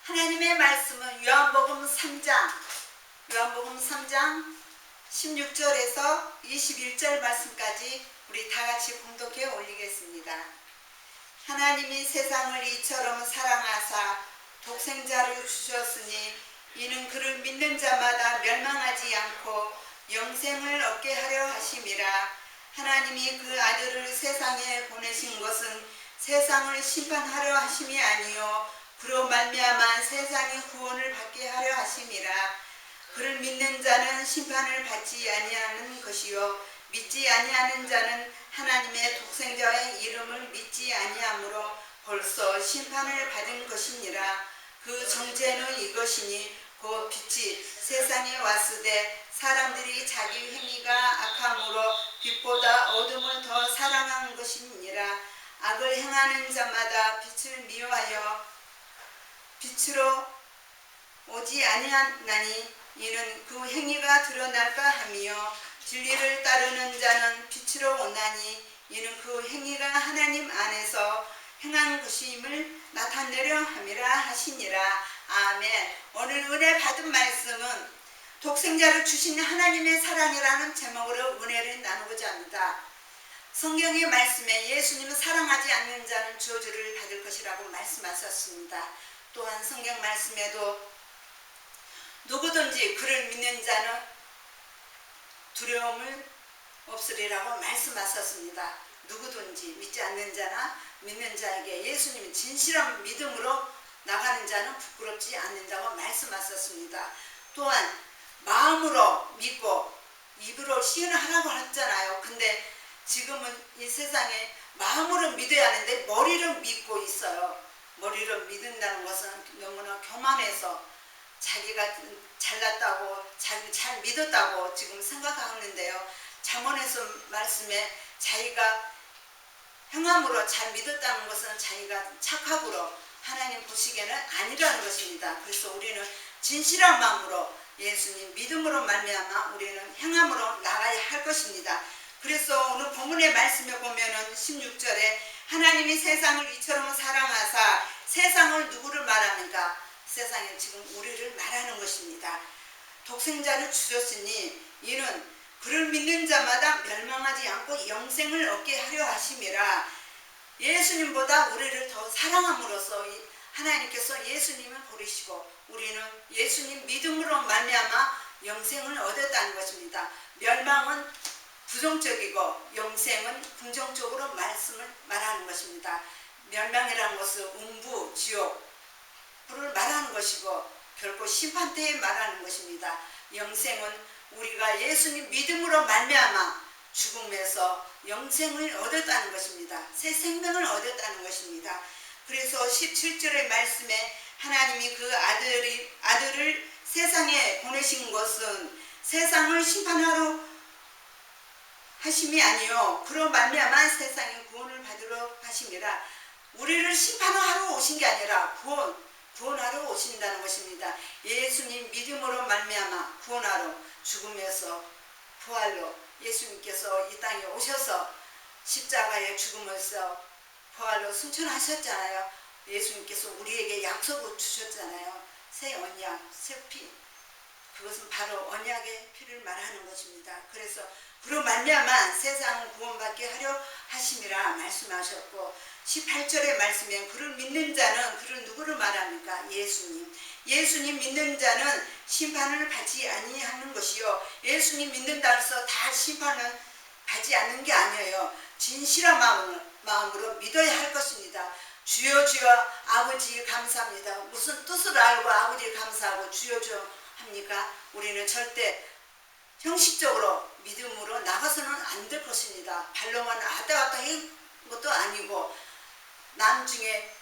하나님의 말씀은 요한복음 3장 16절에서 21절 말씀까지 우리 다같이 공독해 올리겠습니다. 하나님이 세상을 이처럼 사랑하사 독생자를 주셨으니 이는 그를 믿는 자마다 멸망하지 않고 영생을 얻게 하려 하심이라. 하나님이 그 아들을 세상에 보내신 것은 세상을 심판하려 하심이 아니요 그로 말미암아 세상의 구원을 받게 하려 하심이라. 그를 믿는 자는 심판을 받지 아니하는 것이요 믿지 아니하는 자는 하나님의 독생자의 이름을 믿지 아니하므로 벌써 심판을 받은 것이니라. 그 정죄는 이것이니 곧 빛이 세상에 왔으되 사람들이 자기 행위가 악함으로 빛보다 어둠을 더 사랑한 것이니라. 악을 행하는 자마다 빛을 미워하여 빛으로 오지 아니하나니 이는 그 행위가 드러날까 하며 진리를 따르는 자는 빛으로 오나니 이는 그 행위가 하나님 안에서 행한 것임을 나타내려 함이라 하시니라. 아멘. 오늘 은혜 받은 말씀은 독생자를 주신 하나님의 사랑이라는 제목으로 은혜를 나누고자 합니다. 성경의 말씀에 예수님은 사랑하지 않는 자는 저주를 받을 것이라고 말씀하셨습니다. 또한 성경 말씀에도 누구든지 그를 믿는 자는 두려움을 없으리라고 말씀하셨습니다. 누구든지 믿지 않는 자나 믿는 자에게 예수님은 진실한 믿음으로 나가는 자는 부끄럽지 않는다고 말씀하셨습니다. 또한 마음으로 믿고 입으로 시인하라고 했잖아요. 근데 지금은 이 세상에 마음으로 믿어야 하는데 머리로 믿고 있어요. 머리로 믿는다는 것은 너무나 교만해서 자기가 잘났다고 자기 잘 믿었다고 지금 생각하는데요. 잠언에서 말씀에 자기가 행함으로 잘 믿었다는 것은 자기가 착각으로 하나님 보시기에는 아니라는 것입니다. 그래서 우리는 진실한 마음으로 예수님 믿음으로 말미암아 우리는 행함으로 나가야 할 것입니다. 그래서 오늘 본문의 말씀에 보면은 16절에 하나님이 세상을 이처럼 사랑하사 세상을 누구를 말합니까? 세상에 지금 우리를 말하는 것입니다. 독생자를 주셨으니 이는 그를 믿는 자마다 멸망하지 않고 영생을 얻게 하려 하심이라. 예수님보다 우리를 더 사랑함으로써 하나님께서 예수님을 보내시고 우리는 예수님 믿음으로 말미암아 영생을 얻었다는 것입니다. 멸망은 부정적이고 영생은 긍정적으로 말씀을 말하는 것입니다. 멸망이라는 것은 음부, 지옥 를 말하는 것이고 결코 심판대에 말하는 것입니다. 영생은 우리가 예수님 믿음으로 말미암아 죽음에서 영생을 얻었다는 것입니다. 새 생명을 얻었다는 것입니다. 그래서 17절의 말씀에 하나님이 그 아들을 세상에 보내신 것은 세상을 심판하러 하심이 아니요 그로 말미암아 세상의 구원을 받으러 하심이라. 우리를 심판하러 오신 게 아니라 구원하러 오신다는 것입니다. 예수님 믿음으로 말미암아 구원하러 죽음에서 부활로 예수님께서 이 땅에 오셔서 십자가의 죽음에서 부활로 승천하셨잖아요. 예수님께서 우리에게 약속을 주셨잖아요. 새 언약, 새 피. 그것은 바로 언약의 피를 말하는 것입니다. 그래서 그로 말미암아 세상 구원받게 하려 하심이라 말씀하셨고 18절의 말씀에 그를 믿는 자는 그를 누구를 말합니까? 예수님 믿는 자는 심판을 받지 아니하는 것이요 예수님 믿는다 해서 다 심판을 받지 않는 게 아니에요. 진실한 마음으로 믿어야 할 것입니다. 주여 주여 아버지 감사합니다. 무슨 뜻을 알고 아버지 감사하고 주여 주여 합니까? 우리는 절대 형식적으로 믿음으로 나가서는 안 될 것입니다. 발로만 왔다 갔다 한 것도 아니고 나중에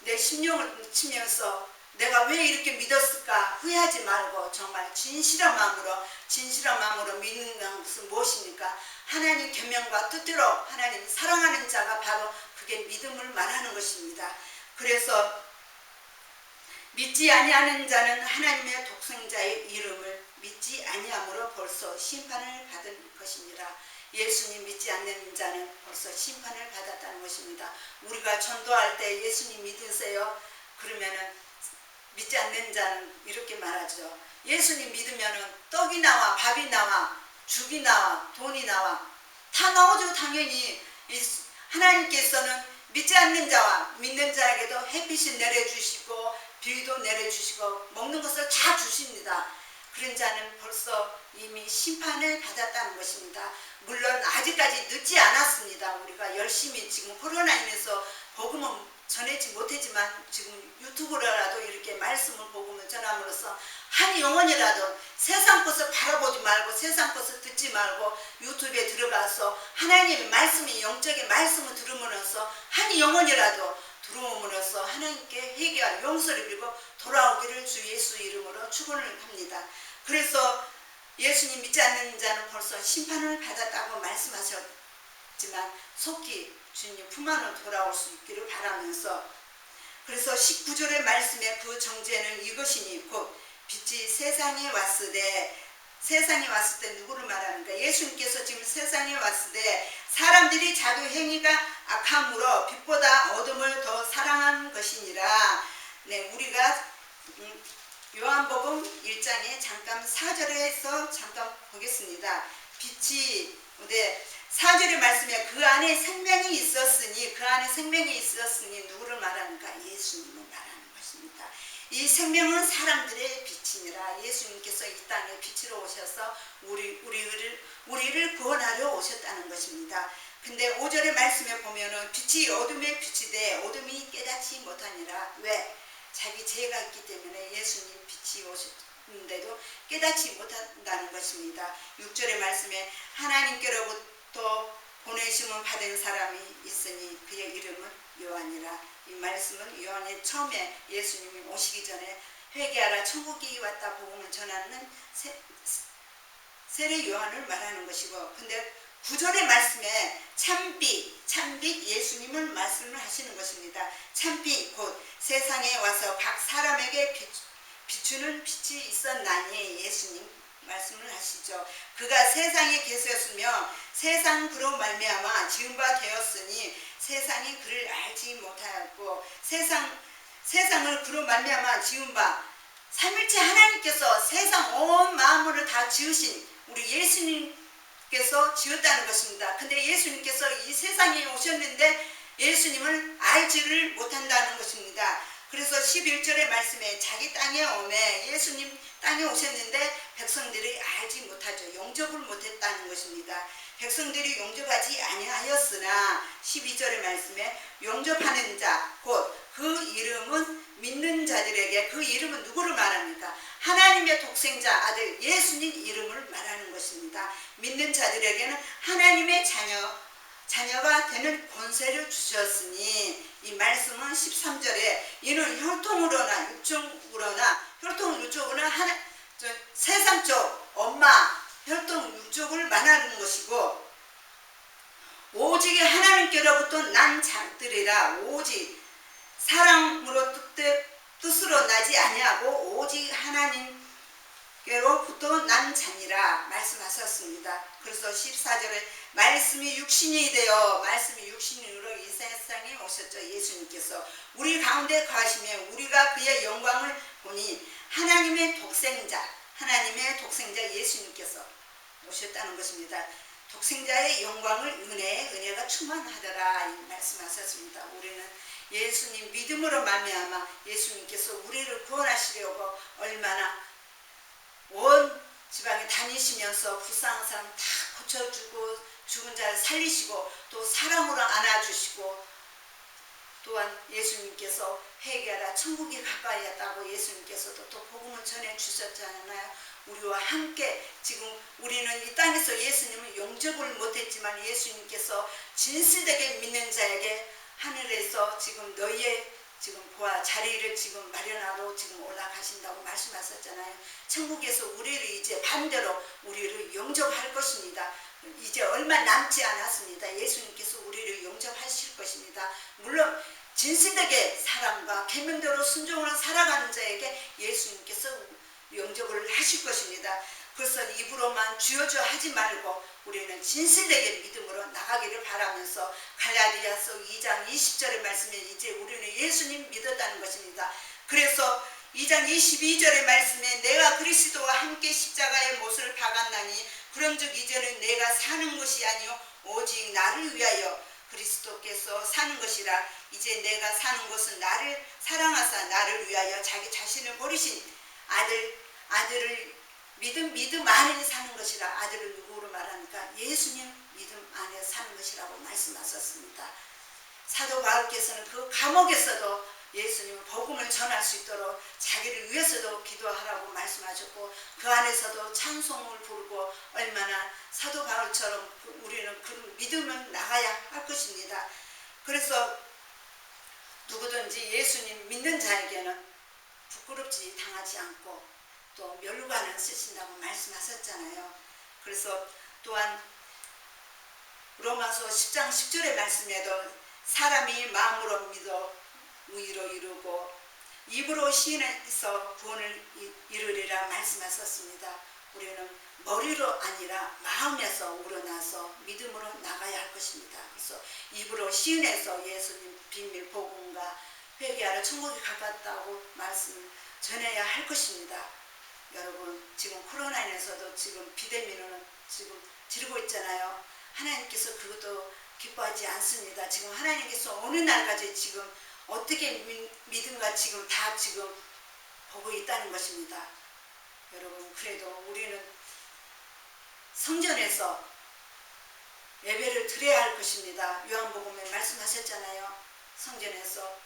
내 심령을 치면서 내가 왜 이렇게 믿었을까 후회하지 말고 정말 진실한 마음으로 믿는 것은 무엇입니까? 하나님 계명과 뜻대로 하나님 사랑하는 자가 바로 그게 믿음을 말하는 것입니다. 그래서 믿지 아니하는 자는 하나님의 독생자의 이름을 믿지 아니함으로 벌써 심판을 받은 것입니다. 예수님 믿지 않는 자는 벌써 심판을 받았다는 것입니다. 우리가 전도할 때 예수님 믿으세요? 그러면은 믿지 않는 자는 이렇게 말하죠. 예수님 믿으면은 떡이 나와, 밥이 나와, 죽이 나와, 돈이 나와, 다 나오죠. 당연히 하나님께서는 믿지 않는 자와 믿는 자에게도 햇빛이 내려주시고 비도 내려주시고 먹는 것을 다 주십니다. 그런 자는 벌써 이미 심판을 받았다는 것입니다. 물론 아직까지 늦지 않았습니다. 우리가 열심히 지금 코로나 인해서 복음은 전하지 못했지만 지금 유튜브로라도 이렇게 말씀을 복음을 전함으로써 한 영혼이라도 세상 것을 바라보지 말고 세상 것을 듣지 말고 유튜브에 들어가서 하나님의 말씀이 영적인 말씀을 들음으로써 한 영혼이라도 들어옴으로써 하나님께 회개와 용서를 빌고 돌아오기를 주 예수 이름으로 축원을 합니다. 그래서 예수님 믿지 않는 자는 벌써 심판을 받았다고 말씀하셨지만 속히 주님 품 안으로 돌아올 수 있기를 바라면서, 그래서 19절의 말씀에 그 정죄는 이것이니 곧 빛이 세상에 왔을 때 누구를 말하는가? 예수님께서 지금 세상에 왔을 때 사람들이 자기 행위가 악함으로 빛보다 어둠을 더 사랑한 것이니라. 네, 우리가 요한복음 1장에 잠깐 4절에서 잠깐 보겠습니다. 빛이 4절의 말씀에 그 안에 생명이 있었으니 누구를 말하는가? 예수님을 말하는 것입니다. 이 생명은 사람들의 빛이니라. 예수님께서 이 땅에 빛으로 오셔서 우리를 구원하려 오셨다는 것입니다. 근데 5절의 말씀에 보면은 빛이 어둠의 빛이 돼 어둠이 깨닫지 못하니라. 왜? 자기 죄가 있기 때문에 예수님 빛이 오셨는데도 깨닫지 못한다는 것입니다. 6절의 말씀에 하나님께로부터 보내심을 받은 사람이 있으니 그의 이름은 요한이라. 이 말씀은 요한의 처음에 예수님이 오시기 전에 회개하라 천국이 왔다 복음을 전하는 세례 요한을 말하는 것이고, 근데 9절의 말씀에 참빛 예수님을 말씀을 하시는 것입니다. 참빛 곧 세상에 와서 각 사람에게 비추는 빛이 있었나니 예수님 말씀을 하시죠. 그가 세상에 계셨으며 세상 그로 말미암아 지은 바 되었으니 세상이 그를 알지 못하였고 세상을 그로 말미암아 지은 바 삼일째 하나님께서 세상 온 만물을 다 지으신 우리 예수님께서 지었다는 것입니다. 근데 예수님께서 이 세상에 오셨는데 예수님을 알지를 못한다는 것입니다. 그래서 11절의 말씀에 자기 땅에 오매 예수님 땅에 오셨는데 백성들이 알지 못하죠. 영접을 못했다는 것입니다. 백성들이 용접하지 아니하였으나 12절의 말씀에 용접하는 자 곧 그 이름은 믿는 자들에게, 그 이름은 누구를 말합니까? 하나님의 독생자 아들 예수님 이름을 말하는 것입니다. 믿는 자들에게는 하나님의 자녀가 되는 권세를 주셨으니, 이 말씀은 13절에 이는 혈통으로나 육적으로나 세상 쪽 엄마 혈통 육족을 말하는 것이고, 오직 하나님께로부터 난 자들이라. 오직 사람으로 뜻으로 나지 아니하고 오직 하나님께로부터 난 자니라 말씀하셨습니다. 그래서 14절에 말씀이 육신이 육신으로 이 세상에 오셨죠. 예수님께서 우리 가운데 거하시며 우리가 그의 영광을 보니 하나님의 독생자 예수님께서 오셨다는 것입니다. 독생자의 영광을 은혜가 충만하더라 이 말씀하셨습니다. 우리는 예수님 믿음으로 말미암아 예수님께서 우리를 구원하시려고 얼마나 온 지방에 다니시면서 불쌍한 사람 다 고쳐주고 죽은 자를 살리시고 또 사랑으로 안아주시고, 또한 예수님께서 회개하라 천국이 가까이 왔다고 예수님께서도 또 복음을 전해주셨잖아요. 우리와 함께 지금 우리는 이 땅에서 예수님을 영접을 못했지만 예수님께서 진실되게 믿는 자에게 하늘에서 지금 너희의 지금 보아 자리를 지금 마련하러 지금 올라가신다고 말씀하셨잖아요. 천국에서 우리를 이제 반대로 우리를 영접할 것입니다. 이제 얼마 남지 않았습니다. 예수님께서 우리를 영접하실 것입니다. 물론 진실되게 사랑과 계명대로 순종으로 살아가는 자에게 예수님께서 영접을 하실 것입니다. 그래서 입으로만 주여 주여 하지 말고 우리는 진실되게 믿음으로 나가기를 바라면서 갈라디아서 2장 20절의 말씀에 이제 우리는 예수님 믿었다는 것입니다. 그래서 2장 22절의 말씀에 내가 그리스도와 함께 십자가의 못을 박았나니 그런즉 이제는 내가 사는 것이 아니요 오직 나를 위하여 그리스도께서 사는 것이라. 이제 내가 사는 것은 나를 사랑하사 나를 위하여 자기 자신을 버리신 아들을 믿음 안에 사는 것이라. 아들을 누구로 말하니까 예수님 믿음 안에 사는 것이라고 말씀하셨습니다. 사도 바울께서는 그 감옥에서도 예수님은 복음을 전할 수 있도록 자기를 위해서도 기도하라고 말씀하셨고 그 안에서도 찬송을 부르고 얼마나 사도 바울처럼 우리는 그 믿음을 나가야 할 것입니다. 그래서 누구든지 예수님 믿는 자에게는 부끄럽지 당하지 않고 또 멸관을 쓰신다고 말씀하셨잖아요. 그래서 또한 로마서 10장 10절의 말씀에도 사람이 마음으로 믿어 의로 이루고 입으로 시인해서 구원을 이루리라 말씀하셨습니다. 우리는 머리로 아니라 마음에서 우러나서 믿음으로 나가야 할 것입니다. 그래서 입으로 시인해서 예수님 비밀 복음과 회개하라 천국이 가깝다고 말씀을 전해야 할 것입니다. 여러분 지금 코로나19에서도 지금 비대면을 지금 지르고 있잖아요. 하나님께서 그것도 기뻐하지 않습니다. 지금 하나님께서 어느 날까지 지금 어떻게 믿음과 지금 다 지금 보고 있다는 것입니다. 여러분 그래도 우리는 성전에서 예배를 드려야 할 것입니다. 요한복음에 말씀하셨잖아요. 성전에서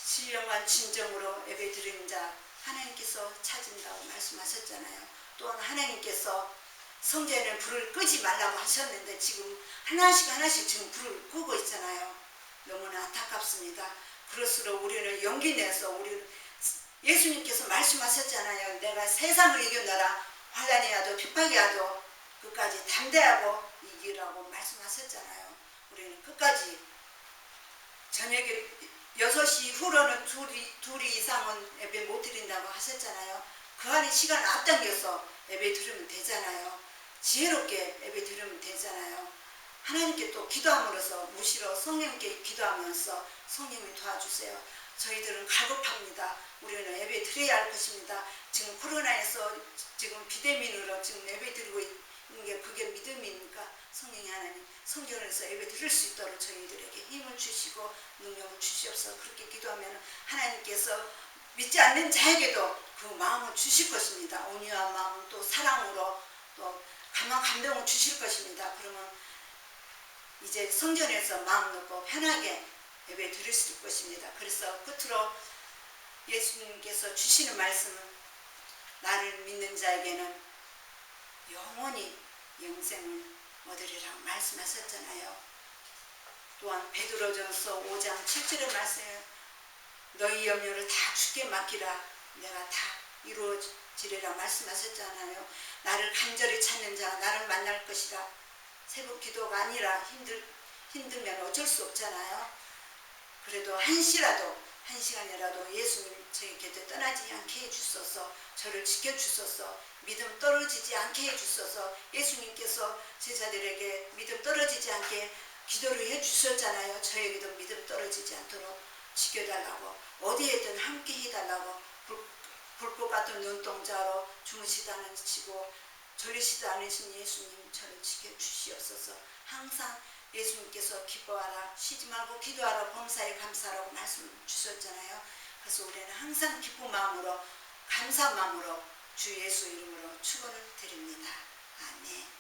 신령한 진정으로 예배 드리는 자 하나님께서 찾은다고 말씀하셨잖아요. 또한 하나님께서 성전에 불을 끄지 말라고 하셨는데 지금 하나씩 지금 불을 끄고 있잖아요. 너무나 안타깝습니다. 그럴수록 우리는 용기 내서 우리는 예수님께서 말씀하셨잖아요. 내가 세상을 이겨내라 환난이 와도 핍박이 와도 끝까지 담대하고 이기라고 말씀하셨잖아요. 우리는 끝까지 저녁에 6시 이후로는 둘이 이상은 예배 못 드린다고 하셨잖아요. 그 안에 시간 앞당겨서 예배 드리면 되잖아요. 지혜롭게 예배 드리면 되잖아요. 하나님께 또 기도함으로써 무시로 성령께 기도하면서 성령이 도와주세요. 저희들은 갈급합니다. 우리는 예배 드려야 할 것입니다. 지금 코로나에서 지금 비대면으로 지금 예배 드리고 있는 게 그게 믿음이니까 성령이 하나님 성전에서 예배 드릴 수 있도록 저희들에게 힘을 주시고 능력을 주시옵소서. 그렇게 기도하면 하나님께서 믿지 않는 자에게도 그 마음을 주실 것입니다. 온유한 마음 또 사랑으로 또 강한 감동을 주실 것입니다. 그러면 이제 성전에서 마음 놓고 편하게 예배 드릴 수 있을 것입니다. 그래서 끝으로 예수님께서 주시는 말씀은 나를 믿는 자에게는 영원히 영생을 얻으리라고 말씀하셨잖아요. 또한 베드로전서 5장 7절의 말씀에 너희 염려를 다 주께 맡기라 내가 다 이루어지리라 말씀하셨잖아요. 나를 간절히 찾는 자가 나를 만날 것이라. 새벽 기도가 아니라 힘들면 어쩔 수 없잖아요. 그래도 한 시간이라도 예수님 저희 곁에 떠나지 않게 해주소서. 저를 지켜주소서. 믿음 떨어지지 않게 해주소서. 예수님께서 제자들에게 믿음 떨어지지 않게 기도를 해주셨잖아요. 저에게도 믿음 떨어지지 않도록 지켜달라고 어디에든 함께 해달라고 불꽃 같은 눈동자로 주무시지 않으시고 졸리시지 않으신 예수님 저를 지켜주시옵소서. 항상 예수님께서 기뻐하라 쉬지 말고 기도하라 범사에 감사하라고 말씀 주셨잖아요. 그래서 우리는 항상 기쁜 마음으로 감사한 마음으로 주 예수 이름으로 축원을 드립니다. 아멘.